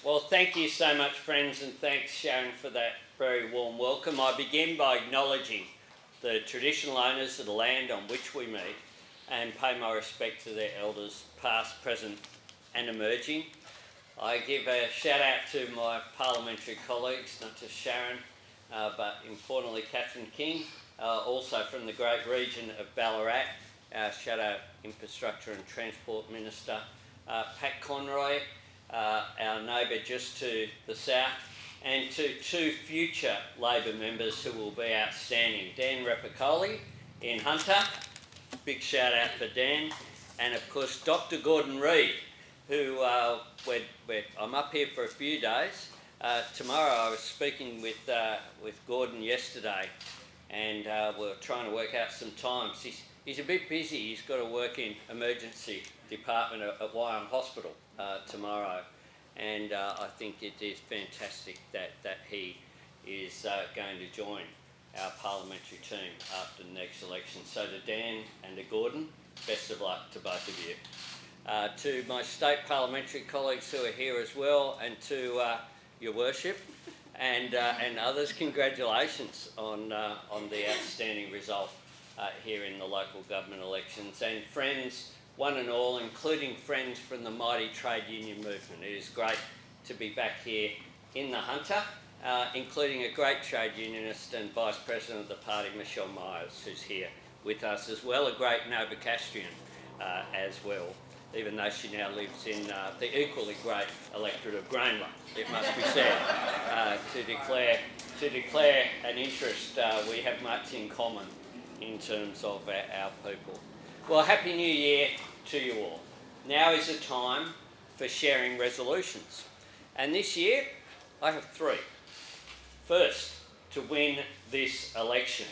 Well, thank you so much, friends, and thanks, Sharon, for that very warm welcome. I begin by acknowledging the traditional owners of the land on which we meet and pay my respect to their elders, past, present and emerging. I give a shout out to my parliamentary colleagues, not just Sharon, but importantly Catherine King, also from the great region of Ballarat, our Shadow Infrastructure and Transport Minister, Pat Conroy, our neighbour just to the south, and to two future Labor members who will be outstanding, Dan Repicoli in Hunter, big shout out for Dan, and of course Dr Gordon Reid, who I'm up here for a few days. Tomorrow I was speaking with Gordon yesterday, and we're trying to work out some times. He's a bit busy. He's got to work in emergency department at Wyong Hospital tomorrow, and I think it is fantastic that he is going to join our parliamentary team after the next election. So to Dan and to Gordon, best of luck to both of you. To my state parliamentary colleagues who are here as well, and to your worship and others, congratulations on the outstanding result here in the local government elections. And friends, one and all, including friends from the mighty trade union movement, it is great to be back here in the Hunter, including a great trade unionist and Vice President of the party, Michelle Myers, who's here with us as well, a great Novocastrian as well, even though she now lives in the equally great electorate of Greenland, it must be said. To declare an interest, we have much in common in terms of our people. Well, Happy New Year to you all. Now is the time for sharing resolutions. And this year, I have three. First, to win this election.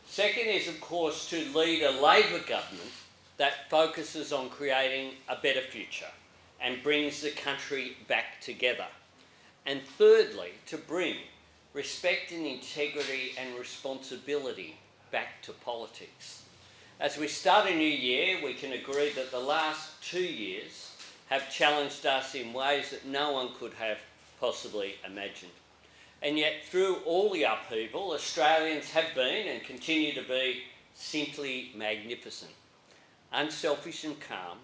Second is, of course, to lead a Labor government that focuses on creating a better future and brings the country back together. And thirdly, to bring respect and integrity and responsibility back to politics. As we start a new year, we can agree that the last 2 years have challenged us in ways that no one could have possibly imagined. And yet, through all the upheaval, Australians have been and continue to be simply magnificent, unselfish and calm,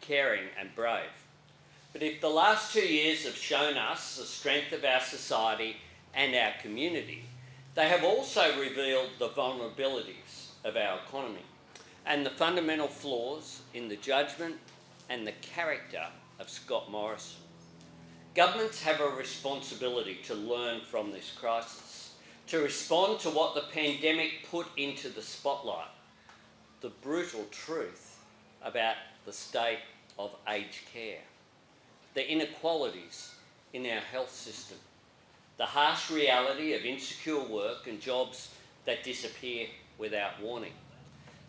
caring and brave. But if the last 2 years have shown us the strength of our society and our community, they have also revealed the vulnerabilities of our economy and the fundamental flaws in the judgment and the character of Scott Morrison. Governments have a responsibility to learn from this crisis, to respond to what the pandemic put into the spotlight, the brutal truth about the state of aged care, the inequalities in our health system, the harsh reality of insecure work and jobs that disappear without warning,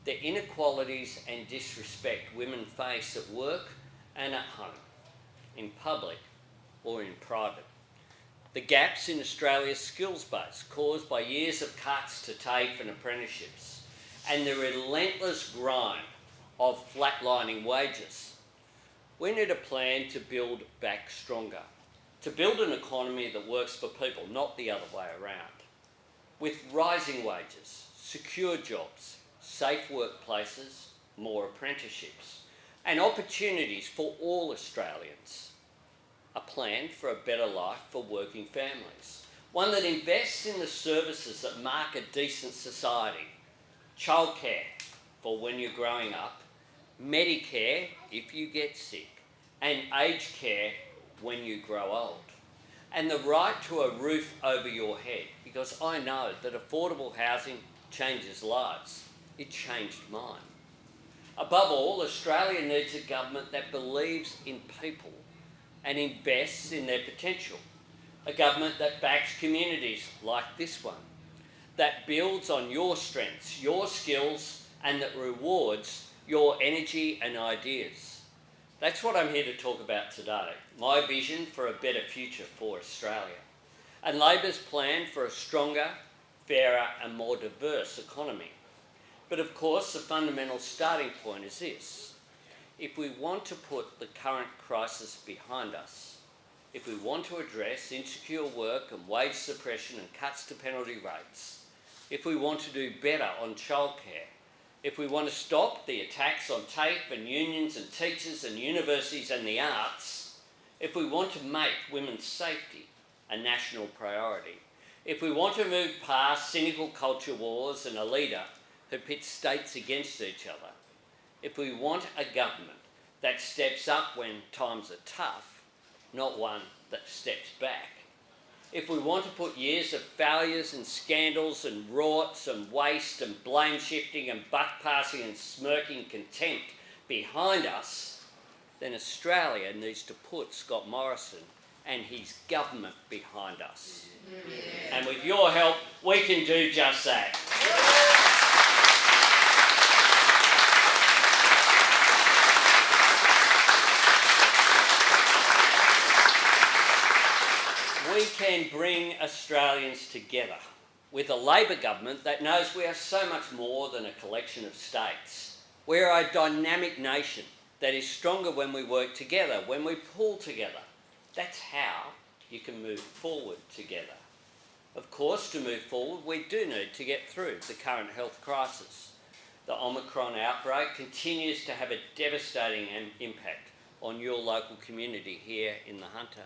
the inequalities and disrespect women face at work and at home, in public or in private, the gaps in Australia's skills base caused by years of cuts to TAFE and apprenticeships, and the relentless grind of flatlining wages. We need a plan to build back stronger, to build an economy that works for people, not the other way around, with rising wages, secure jobs, safe workplaces, more apprenticeships, and opportunities for all Australians. A plan for a better life for working families, one that invests in the services that mark a decent society: childcare for when you're growing up, Medicare if you get sick, and aged care when you grow old, and the right to a roof over your head, because I know that affordable housing changes lives. It changed mine. Above all, Australia needs a government that believes in people and invests in their potential. A government that backs communities like this one, that builds on your strengths, your skills, and that rewards your energy and ideas. That's what I'm here to talk about today, my vision for a better future for Australia, and Labor's plan for a stronger, fairer and more diverse economy. But of course, the fundamental starting point is this. If we want to put the current crisis behind us, if we want to address insecure work and wage suppression and cuts to penalty rates, if we want to do better on childcare, if we want to stop the attacks on TAFE and unions and teachers and universities and the arts, if we want to make women's safety a national priority, if we want to move past cynical culture wars and a leader who pits states against each other, if we want a government that steps up when times are tough, not one that steps back, if we want to put years of failures and scandals and rorts and waste and blame shifting and buck passing and smirking contempt behind us, then Australia needs to put Scott Morrison and his government behind us. Yeah. And with your help, we can do just that. We can bring Australians together with a Labor government that knows we are so much more than a collection of states. We're a dynamic nation that is stronger when we work together, when we pull together. That's how you can move forward together. Of course, to move forward, we do need to get through the current health crisis. The Omicron outbreak continues to have a devastating impact on your local community here in the Hunter.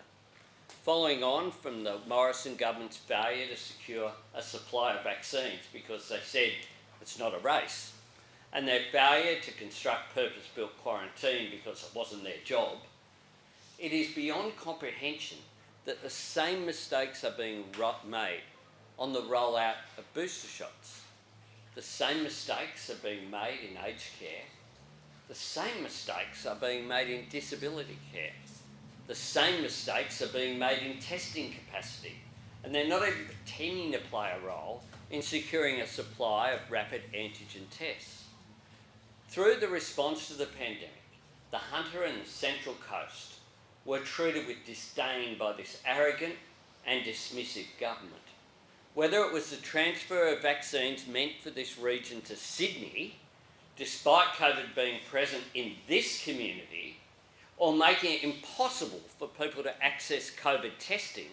Following on from the Morrison government's failure to secure a supply of vaccines because they said it's not a race, and their failure to construct purpose-built quarantine because it wasn't their job, it is beyond comprehension that the same mistakes are being made on the rollout of booster shots. The same mistakes are being made in aged care. The same mistakes are being made in disability care. The same mistakes are being made in testing capacity, and they're not even pretending to play a role in securing a supply of rapid antigen tests. Through the response to the pandemic, the Hunter and the Central Coast were treated with disdain by this arrogant and dismissive government. Whether it was the transfer of vaccines meant for this region to Sydney, despite COVID being present in this community, or making it impossible for people to access COVID testing,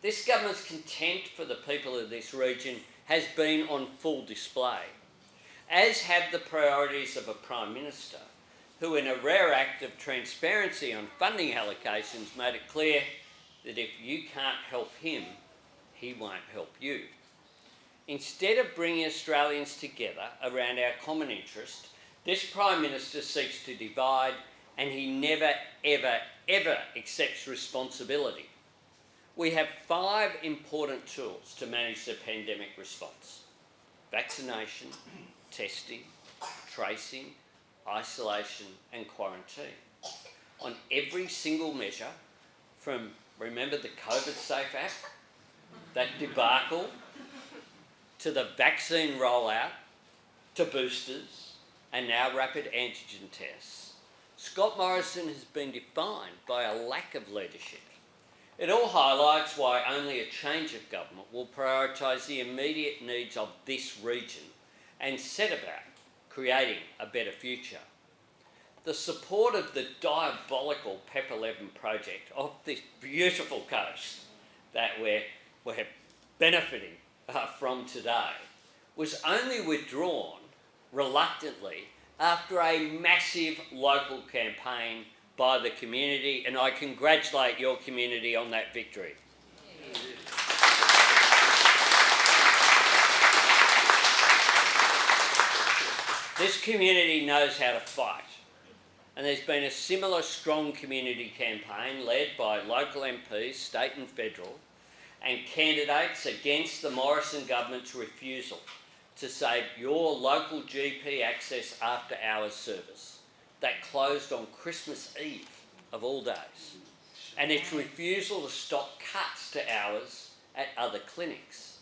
this government's contempt for the people of this region has been on full display, as have the priorities of a Prime Minister, who in a rare act of transparency on funding allocations made it clear that if you can't help him, he won't help you. Instead of bringing Australians together around our common interest, this Prime Minister seeks to divide, and he never, ever, ever accepts responsibility. We have 5 important tools to manage the pandemic response: vaccination, testing, tracing, isolation and quarantine. On every single measure, from, remember the COVID Safe app, that debacle, to the vaccine rollout, to boosters, and now rapid antigen tests, Scott Morrison has been defined by a lack of leadership. It all highlights why only a change of government will prioritise the immediate needs of this region and set about creating a better future. The support of the diabolical PEP 11 project of this beautiful coast that we're benefiting from today was only withdrawn reluctantly after a massive local campaign by the community, and I congratulate your community on that victory. This community knows how to fight, and there's been a similar strong community campaign led by local MPs, state and federal, and candidates against the Morrison government's refusal to save your local GP access after hours service that closed on Christmas Eve of all days, and its refusal to stop cuts to hours at other clinics.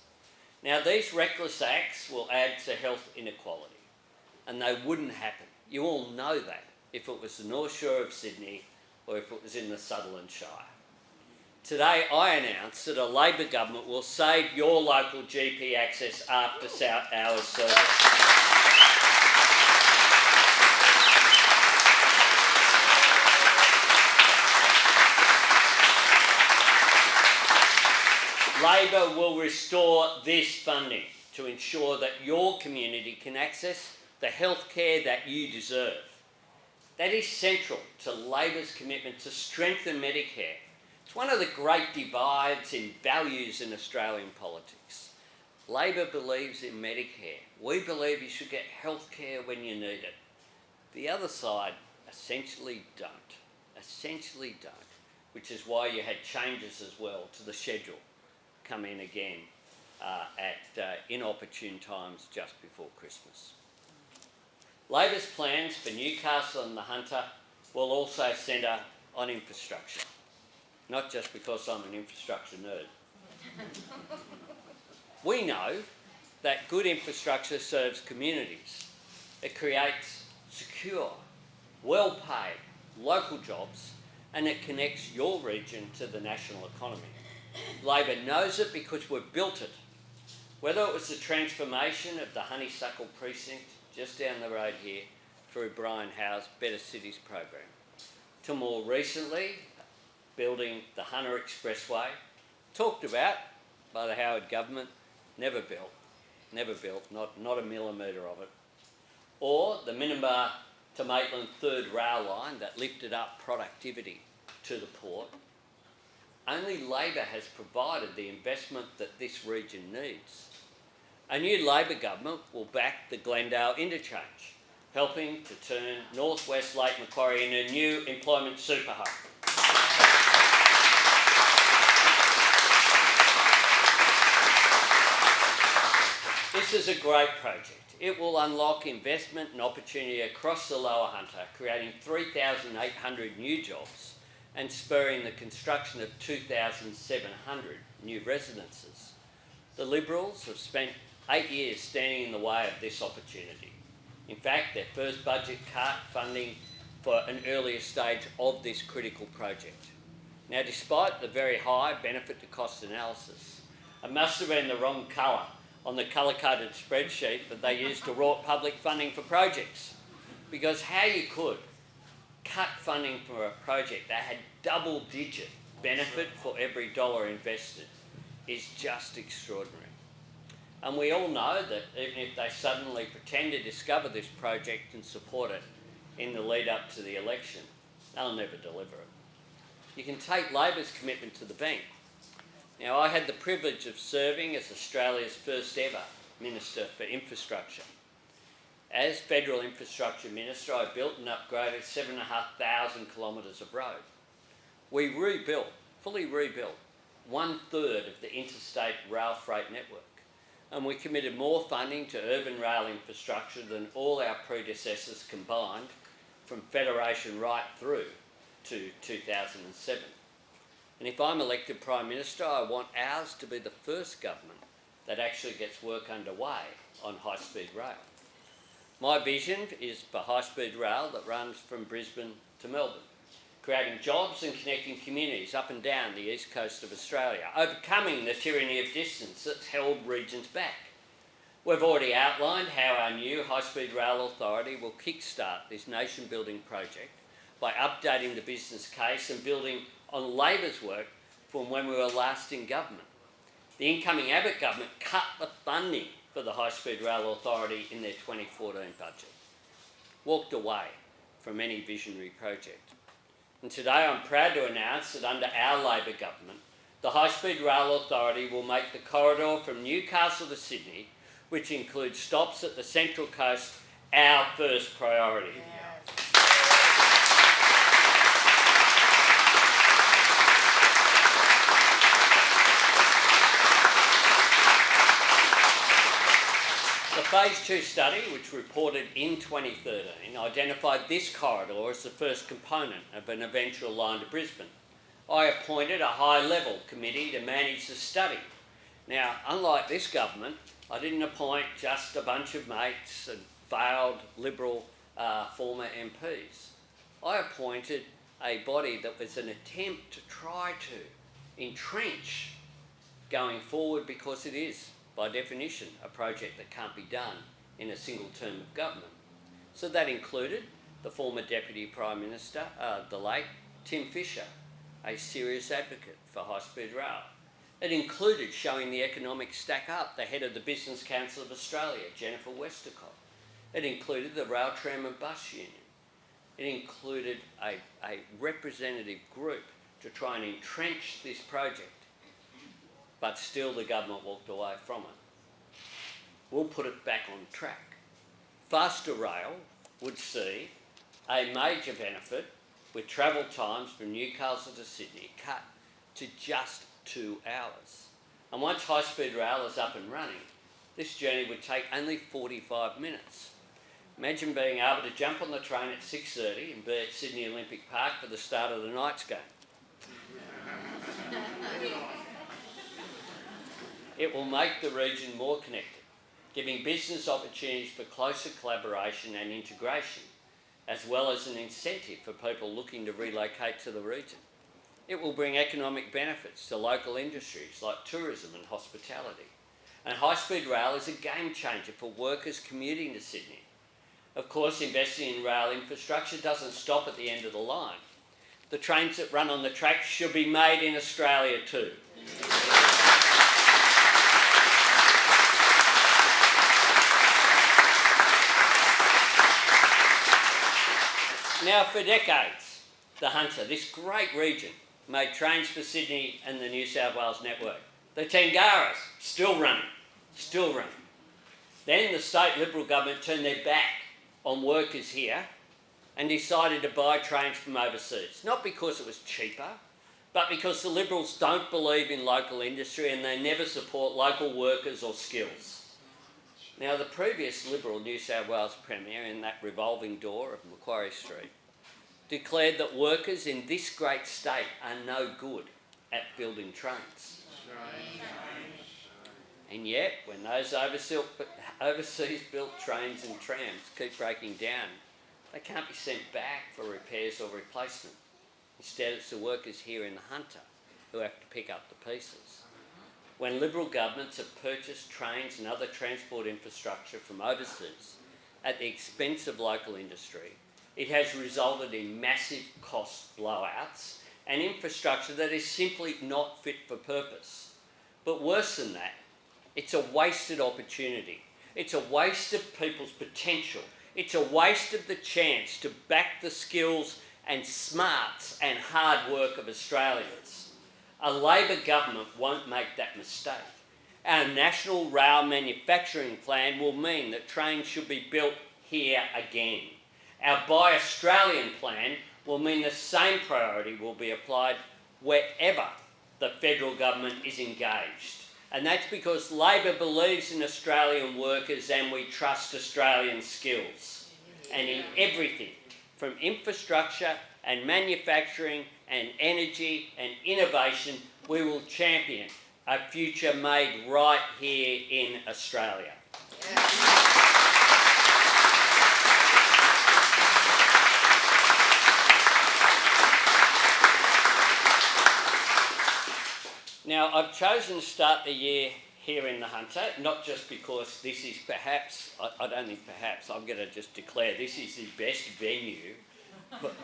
Now, these reckless acts will add to health inequality, and they wouldn't happen. You all know that if it was the North Shore of Sydney or if it was in the Sutherland Shire. Today I announce that a Labor government will save your local GP access after hours service. Labor will restore this funding to ensure that your community can access the healthcare that you deserve. That is central to Labor's commitment to strengthen Medicare. It's one of the great divides in values in Australian politics. Labor believes in Medicare. We believe you should get healthcare when you need it. The other side essentially don't, which is why you had changes as well to the schedule come in again at inopportune times just before Christmas. Labor's plans for Newcastle and the Hunter will also centre on infrastructure, not just because I'm an infrastructure nerd. We know that good infrastructure serves communities. It creates secure, well-paid local jobs, and it connects your region to the national economy. Labor knows it because we've built it. Whether it was the transformation of the Honeysuckle precinct just down the road here through Brian Howe's Better Cities program, to more recently building the Hunter Expressway, talked about by the Howard government, never built, not a millimetre of it, or the Minimba to Maitland third rail line that lifted up productivity to the port. Only Labor has provided the investment that this region needs. A new Labor government will back the Glendale interchange, helping to turn northwest Lake Macquarie into a new employment super hub. This is a great project. It will unlock investment and opportunity across the Lower Hunter, creating 3,800 new jobs and spurring the construction of 2,700 new residences. The Liberals have spent 8 years standing in the way of this opportunity. In fact, their first budget cut funding for an earlier stage of this critical project. Now, despite the very high benefit to cost analysis, it must have been the wrong colour on the colour-coded spreadsheet that they used to rort public funding for projects. Because how you could cut funding for a project that had double-digit benefit for every dollar invested is just extraordinary. And we all know that even if they suddenly pretend to discover this project and support it in the lead up to the election, they'll never deliver it. You can take Labor's commitment to the bank. Now, I had the privilege of serving as Australia's first ever Minister for Infrastructure. As Federal Infrastructure Minister, I built and upgraded 7,500 kilometres of road. We rebuilt, fully rebuilt, 1/3 of the interstate rail freight network. And we committed more funding to urban rail infrastructure than all our predecessors combined from Federation right through to 2007. And if I'm elected Prime Minister, I want ours to be the first government that actually gets work underway on high-speed rail. My vision is for high-speed rail that runs from Brisbane to Melbourne, creating jobs and connecting communities up and down the east coast of Australia, overcoming the tyranny of distance that's held regions back. We've already outlined how our new high-speed rail authority will kickstart this nation-building project by updating the business case and building on Labor's work from when we were last in government. The incoming Abbott government cut the funding for the High-Speed Rail Authority in their 2014 budget, walked away from any visionary project. And today I'm proud to announce that under our Labor government, the High-Speed Rail Authority will make the corridor from Newcastle to Sydney, which includes stops at the Central Coast, our first priority. Yeah. The Phase 2 study, which reported in 2013, identified this corridor as the first component of an eventual line to Brisbane. I appointed a high-level committee to manage the study. Now, unlike this government, I didn't appoint just a bunch of mates and failed Liberal former MPs. I appointed a body that was an attempt to try to entrench going forward, because it is, by definition, a project that can't be done in a single term of government. So that included the former Deputy Prime Minister, the late Tim Fischer, a serious advocate for high-speed rail. It included showing the economics stack up, the head of the Business Council of Australia, Jennifer Westacott. It included the Rail, Tram and Bus Union. It included a representative group to try and entrench this project, but still the government walked away from it. We'll put it back on track. Faster rail would see a major benefit, with travel times from Newcastle to Sydney cut to just 2 hours. And once high-speed rail is up and running, this journey would take only 45 minutes. Imagine being able to jump on the train at 6:30 and be at Sydney Olympic Park for the start of the night's game. It will make the region more connected, giving business opportunities for closer collaboration and integration, as well as an incentive for people looking to relocate to the region. It will bring economic benefits to local industries like tourism and hospitality. And high-speed rail is a game changer for workers commuting to Sydney. Of course, investing in rail infrastructure doesn't stop at the end of the line. The trains that run on the tracks should be made in Australia too. Now, for decades, the Hunter, this great region, made trains for Sydney and the New South Wales network. The Tangaras, still running. Then the state Liberal government turned their back on workers here and decided to buy trains from overseas. Not because it was cheaper, but because the Liberals don't believe in local industry and they never support local workers or skills. Now, the previous Liberal New South Wales Premier, in that revolving door of Macquarie Street, declared that workers in this great state are no good at building trains. And yet, when those overseas built trains and trams keep breaking down, they can't be sent back for repairs or replacement. Instead, it's the workers here in the Hunter who have to pick up the pieces. When Liberal governments have purchased trains and other transport infrastructure from overseas at the expense of local industry, it has resulted in massive cost blowouts and infrastructure that is simply not fit for purpose. But worse than that, it's a wasted opportunity. It's a waste of people's potential. It's a waste of the chance to back the skills and smarts and hard work of Australians. A Labor government won't make that mistake. Our National Rail Manufacturing Plan will mean that trains should be built here again. Our Buy Australian plan will mean the same priority will be applied wherever the federal government is engaged. And that's because Labor believes in Australian workers and we trust Australian skills. And in everything, from infrastructure and manufacturing and energy and innovation, we will champion a future made right here in Australia. Now, I've chosen to start the year here in the Hunter, not just because this is perhaps, I don't think perhaps, I'm going to just declare this is the best venue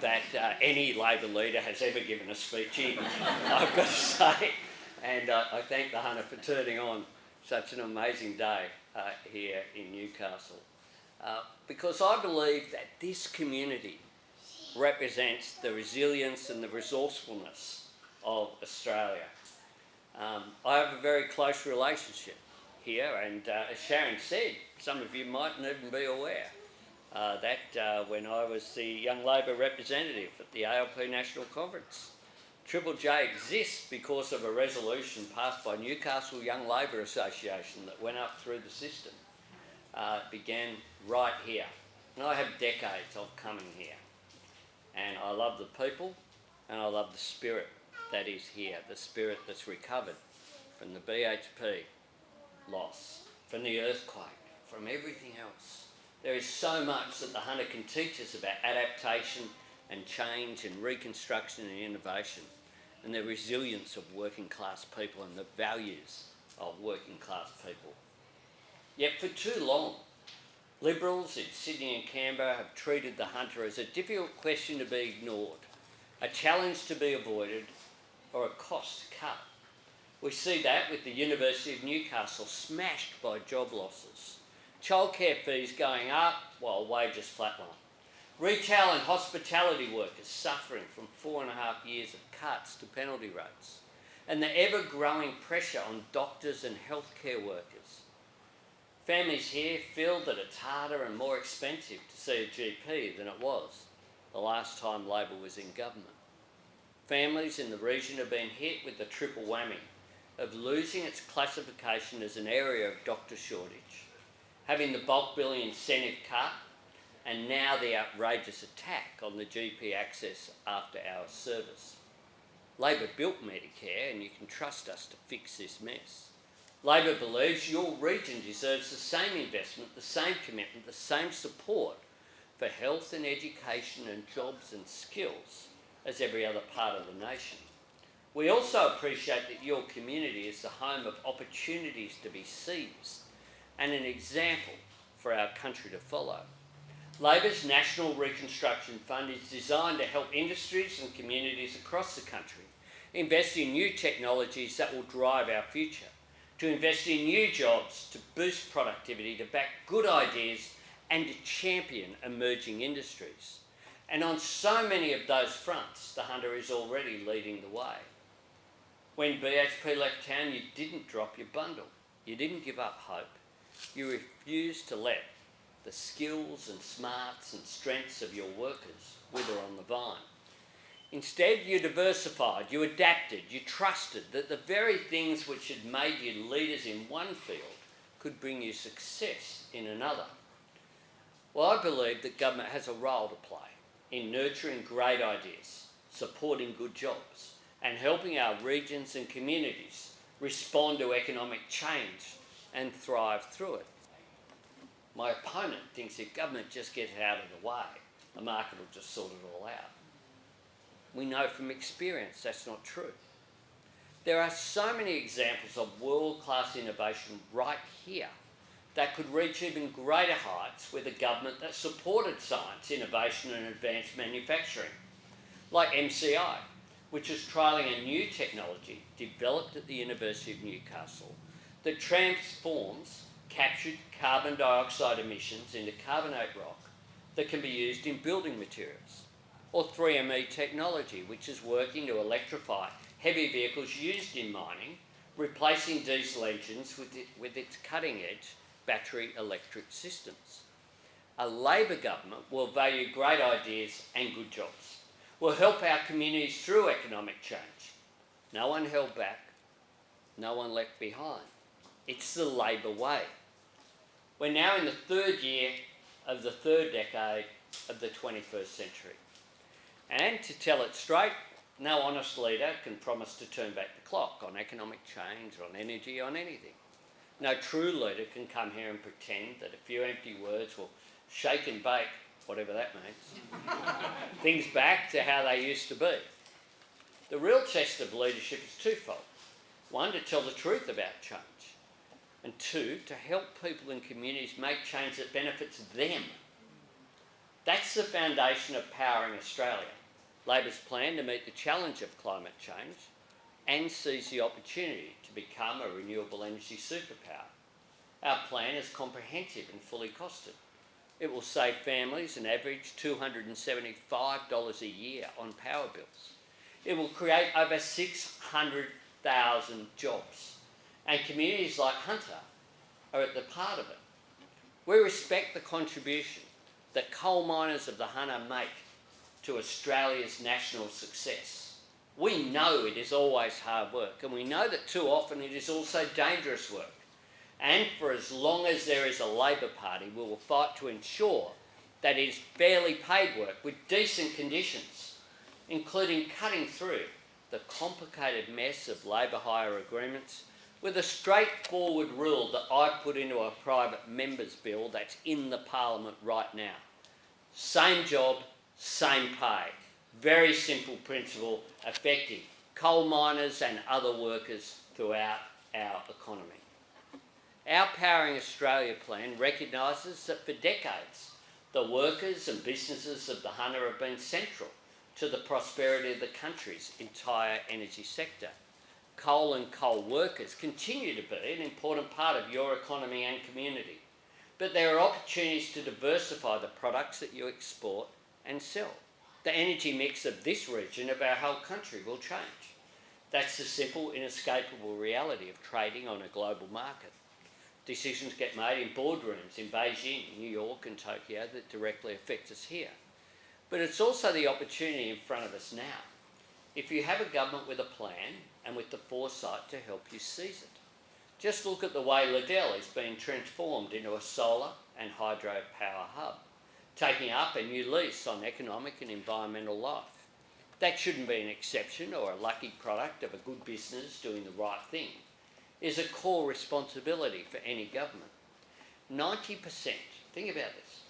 that any Labor leader has ever given a speech in, I've got to say. And I thank the Hunter for turning on such an amazing day here in Newcastle. Because I believe that this community represents the resilience and the resourcefulness of Australia. I have a very close relationship here, and as Sharon said, some of you mightn't even be aware that when I was the Young Labor representative at the ALP National Conference, Triple J exists because of a resolution passed by Newcastle Young Labor Association that went up through the system. It began right here. And I have decades of coming here. And I love the people and I love the spirit that is here, the spirit that's recovered from the BHP loss, from the earthquake, from everything else. There is so much that the Hunter can teach us about adaptation and change and reconstruction and innovation. and the resilience of working class people and the values of working class people. Yet for too long, Liberals in Sydney and Canberra have treated the hunter as a difficult question to be ignored, a challenge to be avoided, or a cost to cut. We see that with the University of Newcastle smashed by job losses, childcare fees going up while wages flatline, retail and hospitality workers suffering from 4.5 years of cuts to penalty rates, and the ever-growing pressure on doctors and healthcare workers. Families here feel that it's harder and more expensive to see a GP than it was the last time Labor was in government. Families in the region have been hit with the triple whammy of losing its classification as an area of doctor shortage, having the bulk billing incentive cut, and now the outrageous attack on the GP access after hours service. Labor built Medicare, and you can trust us to fix this mess. Labor believes your region deserves the same investment, the same commitment, the same support for health and education and jobs and skills as every other part of the nation. We also appreciate that your community is the home of opportunities to be seized and an example for our country to follow. Labor's National Reconstruction Fund is designed to help industries and communities across the country invest in new technologies that will drive our future, to invest in new jobs, to boost productivity, to back good ideas and to champion emerging industries. And on so many of those fronts, the Hunter is already leading the way. When BHP left town, you didn't drop your bundle. You didn't give up hope. You refused to let the skills and smarts and strengths of your workers wither on the vine. Instead, you diversified, you adapted, you trusted that the very things which had made you leaders in one field could bring you success in another. Well, I believe that government has a role to play in nurturing great ideas, supporting good jobs, and helping our regions and communities respond to economic change and thrive through it. My opponent thinks if government just gets out of the way, the market will just sort it all out. We know from experience that's not true. There are so many examples of world-class innovation right here that could reach even greater heights with a government that supported science, innovation and advanced manufacturing, like MCI, which is trialling a new technology developed at the University of Newcastle that transforms captured carbon dioxide emissions into carbonate rock that can be used in building materials. Or 3ME technology, which is working to electrify heavy vehicles used in mining, replacing diesel engines with its cutting-edge battery electric systems. A Labor government will value great ideas and good jobs, will help our communities through economic change. No one held back, no one left behind. It's the Labor way. We're now in the third year of the third decade of the 21st century. And to tell it straight, no honest leader can promise to turn back the clock on economic change, on energy, on anything. No true leader can come here and pretend that a few empty words will shake and bake, whatever that means, things back to how they used to be. The real test of leadership is twofold. One, to tell the truth about change. And two, to help people and communities make change that benefits them. That's the foundation of powering Australia. Labor's plan to meet the challenge of climate change and seize the opportunity to become a renewable energy superpower. Our plan is comprehensive and fully costed. It will save families an average $275 a year on power bills. It will create over 600,000 jobs. And communities like Hunter are at the heart of it. We respect the contribution that coal miners of the Hunter make to Australia's national success. We know it is always hard work, and we know that too often it is also dangerous work. And for as long as there is a Labor Party, we will fight to ensure that it is fairly paid work with decent conditions, including cutting through the complicated mess of labour hire agreements with a straightforward rule that I put into a private member's bill that's in the Parliament right now. Same job, same pay. Very simple principle, effective, coal miners and other workers throughout our economy. Our Powering Australia plan recognises that for decades, the workers and businesses of the Hunter have been central to the prosperity of the country's entire energy sector. Coal and coal workers continue to be an important part of your economy and community, but there are opportunities to diversify the products that you export and sell. The energy mix of this region of our whole country will change. That's the simple, inescapable reality of trading on a global market. Decisions get made in boardrooms in Beijing, New York and Tokyo that directly affect us here. But it's also the opportunity in front of us now, if you have a government with a plan and with the foresight to help you seize it. Just look at the way Liddell is being transformed into a solar and hydro power hub, taking up a new lease on economic and environmental life. That shouldn't be an exception or a lucky product of a good business doing the right thing. It is a core responsibility for any government. 90%, think about this,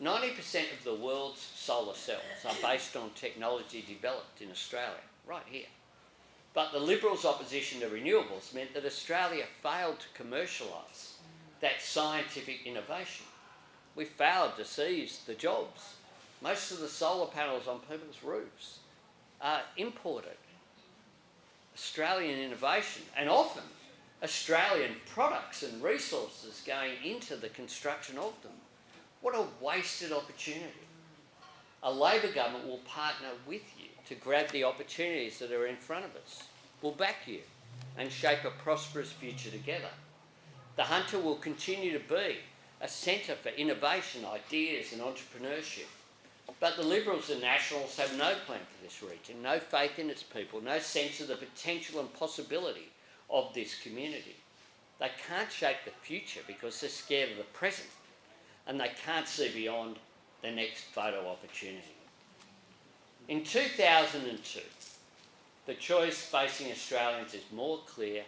90% of the world's solar cells are based on technology developed in Australia, right here. But the Liberals' opposition to renewables meant that Australia failed to commercialise that scientific innovation. We failed to seize the jobs. Most of the solar panels on people's roofs are imported. Australian innovation, and often Australian products and resources going into the construction of them. What a wasted opportunity. A Labor government will partner with you to grab the opportunities that are in front of us. We'll back you and shape a prosperous future together. The Hunter will continue to be a centre for innovation, ideas and entrepreneurship. But the Liberals and Nationals have no plan for this region, no faith in its people, no sense of the potential and possibility of this community. They can't shape the future because they're scared of the present, and they can't see beyond the next photo opportunity. In 2002, the choice facing Australians is more clear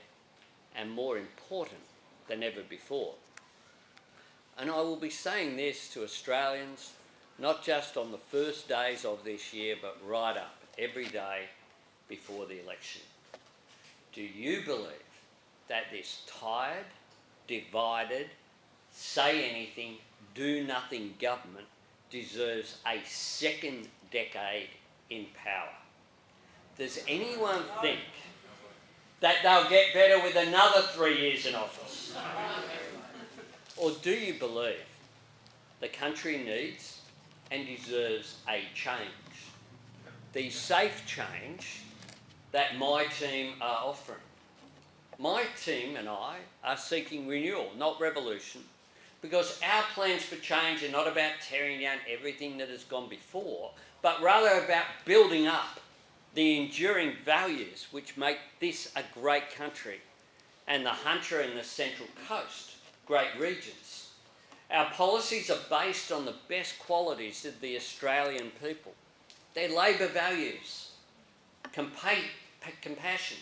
and more important than ever before. And I will be saying this to Australians, not just on the first days of this year, but right up every day before the election. Do you believe that this tired, divided, say anything, do nothing government deserves a second decade in power? Does anyone think that they'll get better with another 3 years in office? Or do you believe the country needs and deserves a change? The safe change that my team are offering. My team and I are seeking renewal, not revolution, because our plans for change are not about tearing down everything that has gone before, but rather about building up the enduring values which make this a great country and the Hunter and the Central Coast great regions. Our policies are based on the best qualities of the Australian people. Their Labor values, compassion,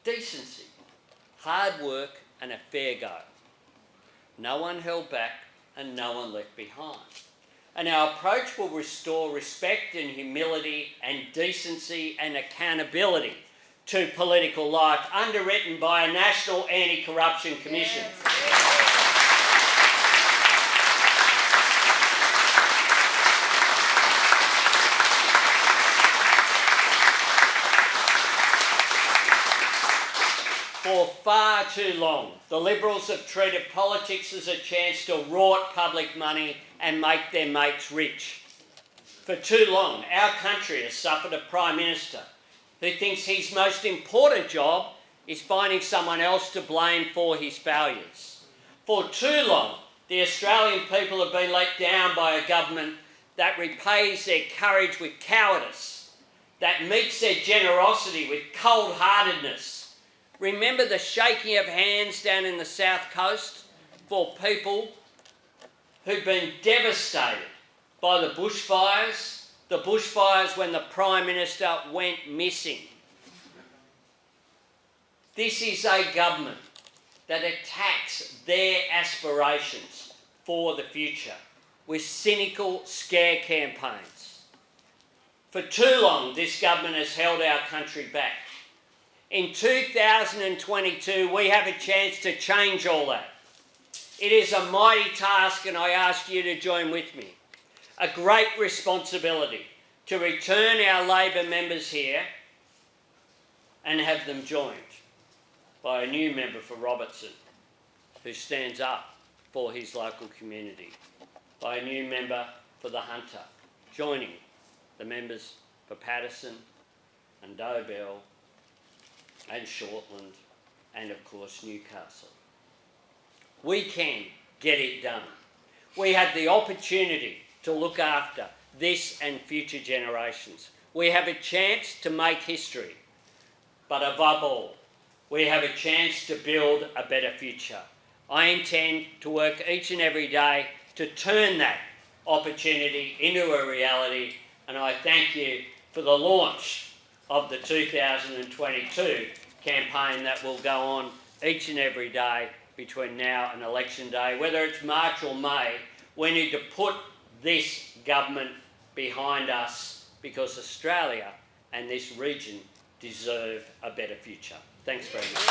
decency, hard work and a fair go. No one held back and no one left behind. And our approach will restore respect and humility and decency and accountability to political life, underwritten by a National Anti-Corruption Commission. For far too long, the Liberals have treated politics as a chance to rort public money and make their mates rich. For too long, our country has suffered a Prime Minister who thinks his most important job is finding someone else to blame for his failures. For too long, the Australian people have been let down by a government that repays their courage with cowardice, that meets their generosity with cold-heartedness. Remember the shaking of hands down in the South Coast for people who've been devastated by the bushfires when the Prime Minister went missing. This is a government that attacks their aspirations for the future with cynical scare campaigns. For too long, this government has held our country back. In 2022, we have a chance to change all that. It is a mighty task, and I ask you to join with me. A great responsibility to return our Labor members here and have them joined by a new member for Robertson, who stands up for his local community, by a new member for the Hunter, joining the members for Patterson and Dobell and Shortland and, of course, Newcastle. We can get it done. We have the opportunity to look after this and future generations. We have a chance to make history, but above all, we have a chance to build a better future. I intend to work each and every day to turn that opportunity into a reality, and I thank you for the launch of the 2022 campaign that will go on each and every day between now and election day. Whether it's March or May, we need to put this government behind us because Australia and this region deserve a better future. Thanks very much.